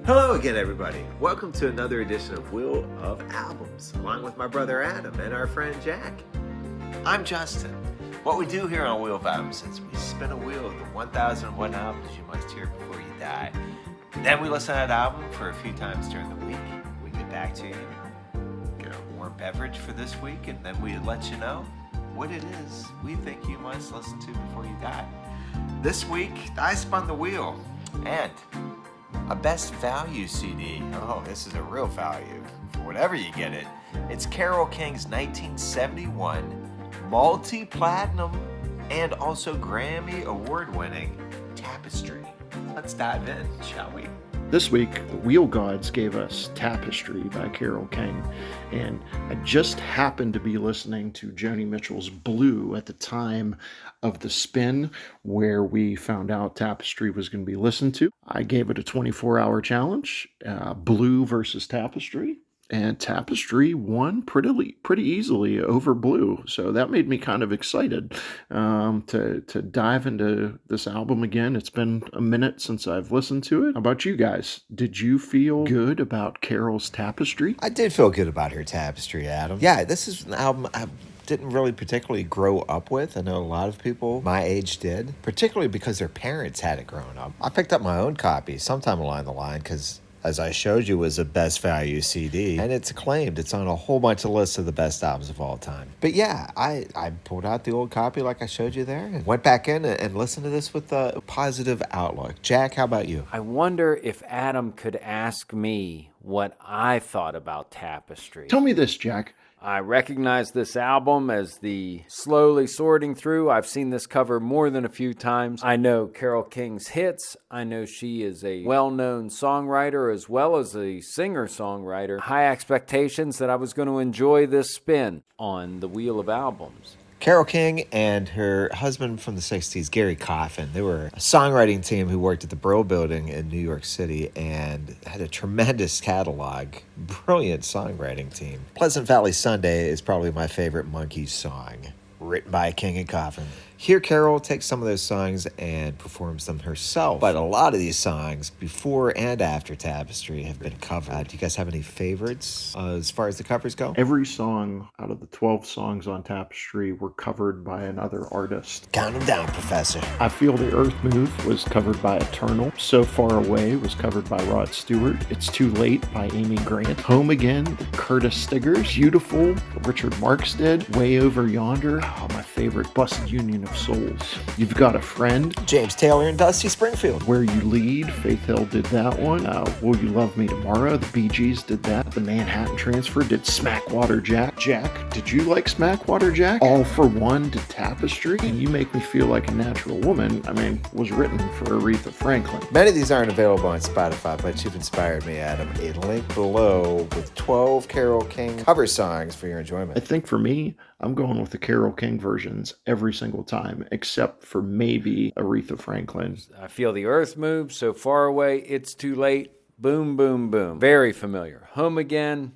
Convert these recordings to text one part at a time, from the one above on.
Hello again, everybody. Welcome to another edition of Wheel of Albums, along with my brother Adam and our friend Jack. I'm Justin. What we do here on Wheel of Albums is we spin a wheel of the 1001 albums you must hear before you die. Then we listen to that album for a few times during the week. We get back to you, get a warm beverage for this week, and then we let you know what it is we think you must listen to before you die. This week, I spun the wheel, and a best value CD. Oh, this is a real value for whatever you get it. It's Carole King's 1971 multi-platinum and also Grammy award-winning Tapestry. Let's dive in, shall we? This week, the Wheel Gods gave us Tapestry by Carole King, and I just happened to be listening to Joni Mitchell's Blue at the time of the spin where we found out Tapestry was going to be listened to. I gave it a 24-hour challenge, Blue versus Tapestry, and Tapestry won pretty easily over Blue. So that made me kind of excited to dive into this album again. It's been a minute since I've listened to it. How about you guys? Did you feel good about Carole's Tapestry? I did feel good about her Tapestry, Adam. Yeah, this is an album I didn't really particularly grow up with. I know a lot of people my age did, particularly because their parents had it growing up. I picked up my own copy sometime along the line because, as I showed you, was a best value CD, and it's acclaimed. It's on a whole bunch of lists of the best albums of all time. But yeah, I pulled out the old copy like I showed you there and went back in and listened to this with a positive outlook. Jack, how about you? I wonder if Adam could ask me what I thought about Tapestry. Tell me this, Jack. I recognize this album as the slowly sorting through. I've seen this cover more than a few times. I know Carole King's hits. I know she is a well-known songwriter as well as a singer-songwriter. High expectations that I was going to enjoy this spin on the Wheel of Albums. Carole King and her husband from the 60s, Gary Coffin, they were a songwriting team who worked at the Brill Building in New York City and had a tremendous catalog. Brilliant songwriting team. Pleasant Valley Sunday is probably my favorite Monkees song, written by King and Coffin. Here, Carole takes some of those songs and performs them herself. But a lot of these songs, before and after Tapestry, have been covered. Do you guys have any favorites as far as the covers go? Every song out of the 12 songs on Tapestry were covered by another artist. Count them down, Professor. I Feel the Earth Move was covered by Eternal. So Far Away was covered by Rod Stewart. It's Too Late by Amy Grant. Home Again, the Curtis Stiggers. Beautiful, Richard Marx did. Way Over Yonder, my favorite, Busted Union of Souls. You've Got a Friend, James Taylor and Dusty Springfield. Where You Lead, Faith Hill did that one. Will You Love Me Tomorrow, the Bee Gees did that. The Manhattan Transfer did Smackwater Jack. Jack, did you like Smackwater Jack? All for One did Tapestry. And You Make Me Feel Like a Natural Woman, was written for Aretha Franklin. Many of these aren't available on Spotify, but you've inspired me, Adam. A link below with 12 Carole King cover songs for your enjoyment. I think for me, I'm going with the Carole King versions every single time, except for maybe Aretha Franklin. I Feel the Earth Move, So Far Away, It's Too Late, Boom, Boom, Boom. Very familiar. Home Again,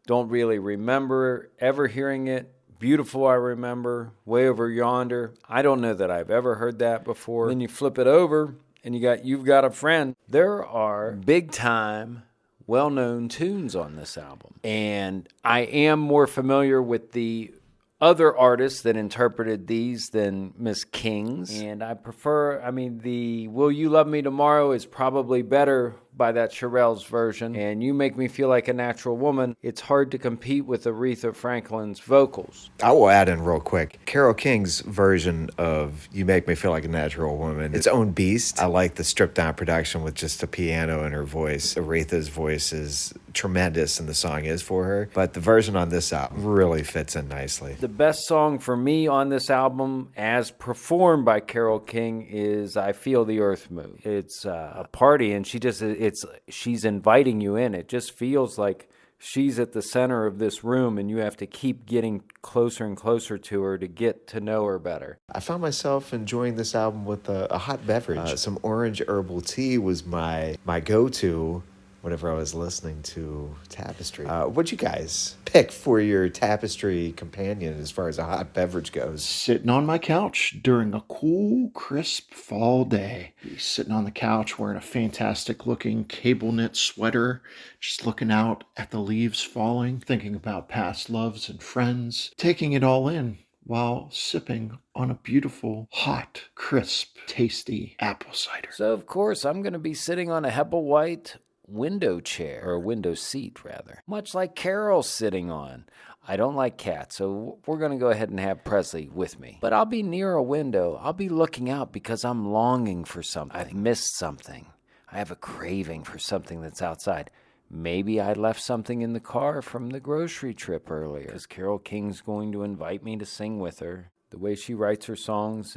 don't really remember ever hearing it. Beautiful, I remember. Way Over Yonder, I don't know that I've ever heard that before. Then you flip it over, and You've Got a Friend. There are big-time, well-known tunes on this album. And I am more familiar with the other artists that interpreted these than Miss King's. And I prefer, the Will You Love Me Tomorrow is probably better by that Shirelle's version. And You Make Me Feel Like a Natural Woman, it's hard to compete with Aretha Franklin's vocals. I will add in real quick. Carole King's version of You Make Me Feel Like a Natural Woman, its own beast. I like the stripped down production with just a piano and her voice. Aretha's voice is tremendous and the song is for her. But the version on this album really fits in nicely. The best song for me on this album, as performed by Carole King, is I Feel the Earth Move. It's a party, and she's inviting you in. It just feels like she's at the center of this room, and you have to keep getting closer and closer to her to get to know her better. I found myself enjoying this album with a hot beverage. Some orange herbal tea was my go-to whenever I was listening to Tapestry. What'd you guys pick for your Tapestry companion as far as a hot beverage goes? Sitting on my couch during a cool, crisp fall day. Sitting on the couch wearing a fantastic looking cable knit sweater, just looking out at the leaves falling, thinking about past loves and friends, taking it all in while sipping on a beautiful, hot, crisp, tasty apple cider. So, of course, I'm going to be sitting on a White window chair, or a window seat, rather, much like Carole's sitting on. I don't like cats, so we're going to go ahead and have Presley with me. But I'll be near a window. I'll be looking out because I'm longing for something. I've missed something. I have a craving for something that's outside. Maybe I left something in the car from the grocery trip earlier, because Carole King's going to invite me to sing with her. The way she writes her songs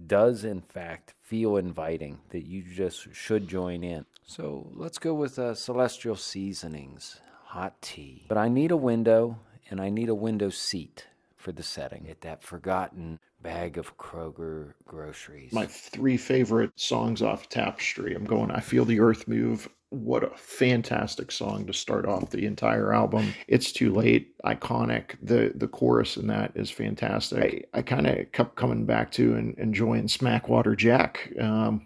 does, in fact, feel inviting, that you just should join in. So let's go with Celestial Seasonings, hot tea. But I need a window, and I need a window seat for the setting. Get that forgotten bag of Kroger groceries. My 3 favorite songs off Tapestry. I'm going I Feel the Earth Move. What a fantastic song to start off the entire album. It's Too Late, iconic. The chorus in that is fantastic. I kind of kept coming back to and enjoying Smackwater Jack,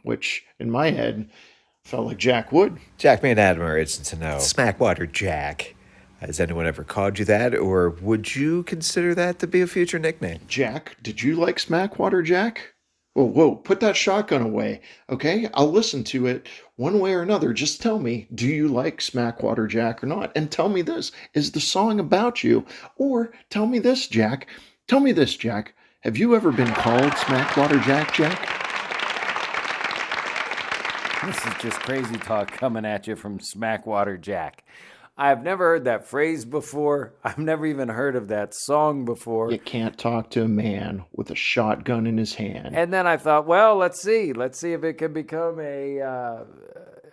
which in my head felt like Jack Wood. Jack, me and Adam are itching to know. Smackwater Jack. Has anyone ever called you that, or would you consider that to be a future nickname? Jack, did you like Smackwater Jack? Whoa, put that shotgun away, okay? I'll listen to it one way or another. Just tell me, do you like Smackwater Jack or not? And tell me this, is the song about you? Or tell me this, Jack. Tell me this, Jack. Have you ever been called Smackwater Jack, Jack? This is just crazy talk coming at you from Smackwater Jack. I've never heard that phrase before. I've never even heard of that song before. You can't talk to a man with a shotgun in his hand. And then I thought, well, let's see if it can become a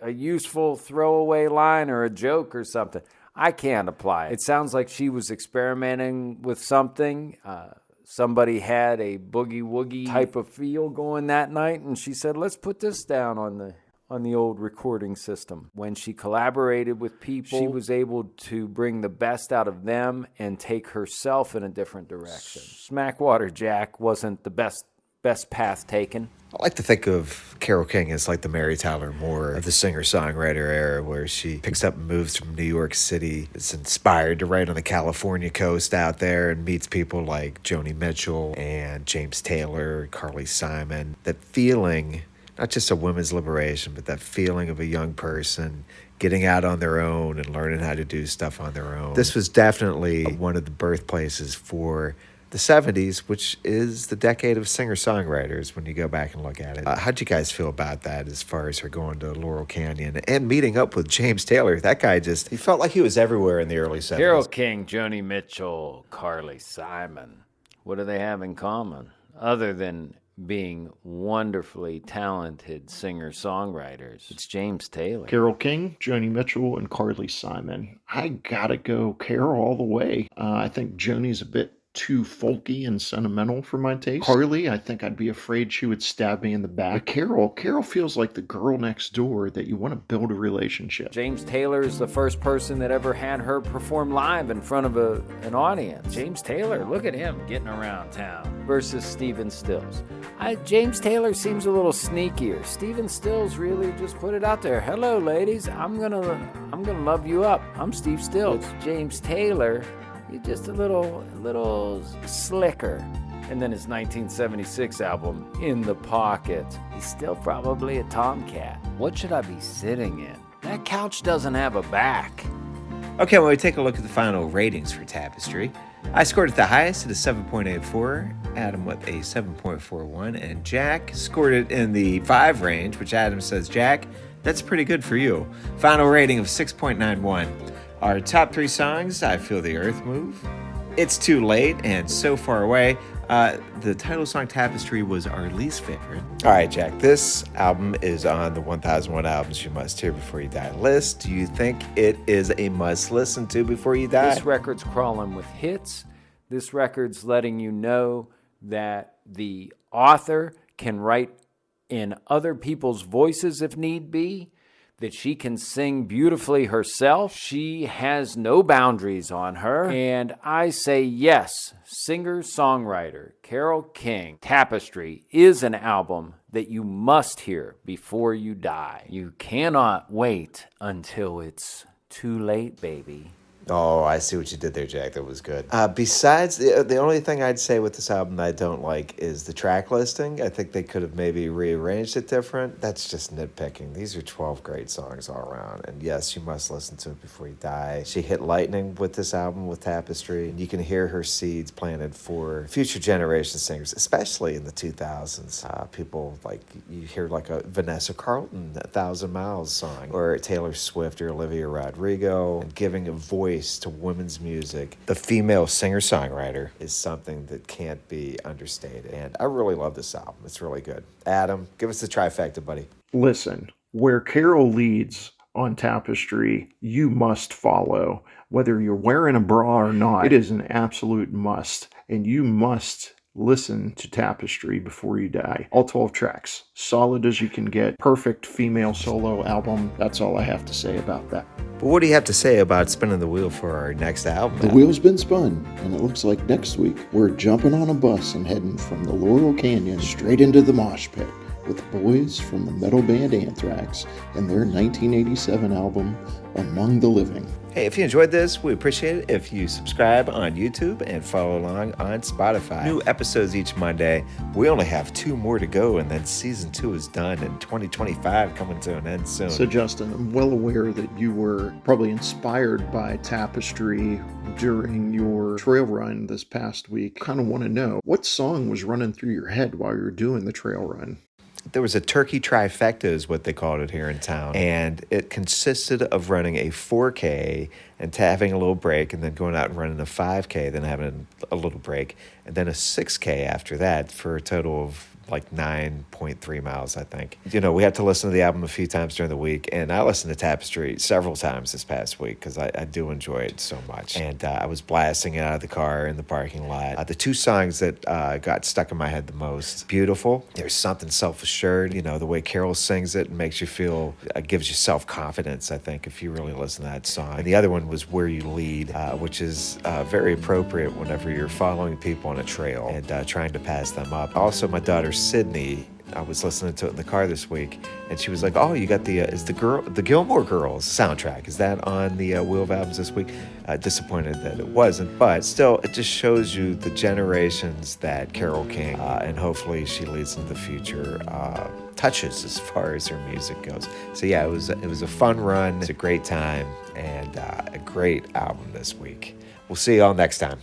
useful throwaway line or a joke or something. I can't apply it. It sounds like she was experimenting with something. Somebody had a boogie-woogie type of feel going that night, and she said, let's put this down on the old recording system. When she collaborated with people, she was able to bring the best out of them and take herself in a different direction. Smackwater Jack wasn't the best path taken. I like to think of Carole King as like the Mary Tyler Moore of the singer-songwriter era, where she picks up and moves from New York City. It's inspired to write on the California coast out there and meets people like Joni Mitchell and James Taylor, Carly Simon. That feeling, not just a women's liberation, but that feeling of a young person getting out on their own and learning how to do stuff on their own. This was definitely one of the birthplaces for the 70s, which is the decade of singer-songwriters when you go back and look at it. How'd you guys feel about that as far as her going to Laurel Canyon and meeting up with James Taylor? That guy he felt like he was everywhere in the early 70s. Carole King, Joni Mitchell, Carly Simon. What do they have in common other than being wonderfully talented singer-songwriters? It's James Taylor. Carole King, Joni Mitchell, and Carly Simon. I gotta go Carole all the way. I think Joni's a bit too folky and sentimental for my taste. Carly, I think I'd be afraid she would stab me in the back. But Carole feels like the girl next door that you want to build a relationship. James Taylor is the first person that ever had her perform live in front of an audience. James Taylor, look at him getting around town. Versus Stephen Stills. James Taylor seems a little sneakier. Stephen Stills really just put it out there. Hello, ladies. I'm gonna love you up. I'm Steve Stills. It's James Taylor. You're just a little slicker. And then his 1976 album, In the Pocket. He's still probably a tomcat. What should I be sitting in? That couch doesn't have a back. Okay, well, we take a look at the final ratings for Tapestry. I scored it the highest at a 7.84, Adam with a 7.41, and Jack scored it in the 5 range, which Adam says, Jack, that's pretty good for you. Final rating of 6.91. Our top 3 songs, I Feel the Earth Move, It's Too Late, and So Far Away. The title song Tapestry was our least favorite. All right, Jack, this album is on the 1001 Albums You Must Hear Before You Die list. Do you think it is a must listen to before you die? This record's crawling with hits. This record's letting you know that the author can write in other people's voices if need be. that she can sing beautifully herself. She has no boundaries on her. And I say yes, singer-songwriter Carole King, Tapestry is an album that you must hear before you die. You cannot wait until it's too late, baby. Oh, I see what you did there, Jack. That was good. Besides, the only thing I'd say with this album that I don't like is the track listing. I think they could have maybe rearranged it different. That's just nitpicking. These are 12 great songs all around. And yes, you must listen to it before you die. She hit lightning with this album with Tapestry. And you can hear her seeds planted for future generation singers, especially in the 2000s. People like, you hear like a Vanessa Carlton, 1,000 Miles song, or Taylor Swift or Olivia Rodrigo, and giving a voice to women's music. The female singer-songwriter is something that can't be understated. And I really love this album. It's really good. Adam, give us the trifecta, buddy. Listen, where Carole leads on Tapestry, you must follow. Whether you're wearing a bra or not, it is an absolute must. And you must listen to Tapestry before you die. All 12 tracks. Solid as you can get. Perfect female solo album. That's all I have to say about that. But what do you have to say about spinning the wheel for our next album? The wheel's been spun, and it looks like next week we're jumping on a bus and heading from the Laurel Canyon straight into the mosh pit with the boys from the metal band Anthrax and their 1987 album, Among the Living. Hey, if you enjoyed this, we appreciate it if you subscribe on YouTube and follow along on Spotify. New episodes each Monday. We only have 2 more to go, and then season 2 is done, and 2025 coming to an end soon. So, Justin, I'm well aware that you were probably inspired by Tapestry during your trail run this past week. Kind of want to know, what song was running through your head while you were doing the trail run? There was a turkey trifecta is what they called it here in town. And it consisted of running a 4K and having a little break, and then going out and running a 5K, then having a little break, and then a 6K after that for a total of like 9.3 miles, I think. You know, we had to listen to the album a few times during the week, and I listened to Tapestry several times this past week because I do enjoy it so much. And I was blasting it out of the car in the parking lot. The 2 songs that got stuck in my head the most, Beautiful. There's something self-assured, you know, the way Carole sings it makes you feel, gives you self-confidence, I think, if you really listen to that song. And the other one was Where You Lead, which is very appropriate whenever you're following people on a trail and trying to pass them up. Also, my daughter Sydney, I was listening to it in the car this week, and she was like, "Oh, you got is the Gilmore Girls soundtrack? Is that on the Wheel of Albums this week?" Disappointed that it wasn't, but still, it just shows you the generations that Carole King, and hopefully she leads into the future, touches as far as her music goes. So yeah, it was a fun run. It's a great time, and a great album this week. We'll see you all next time.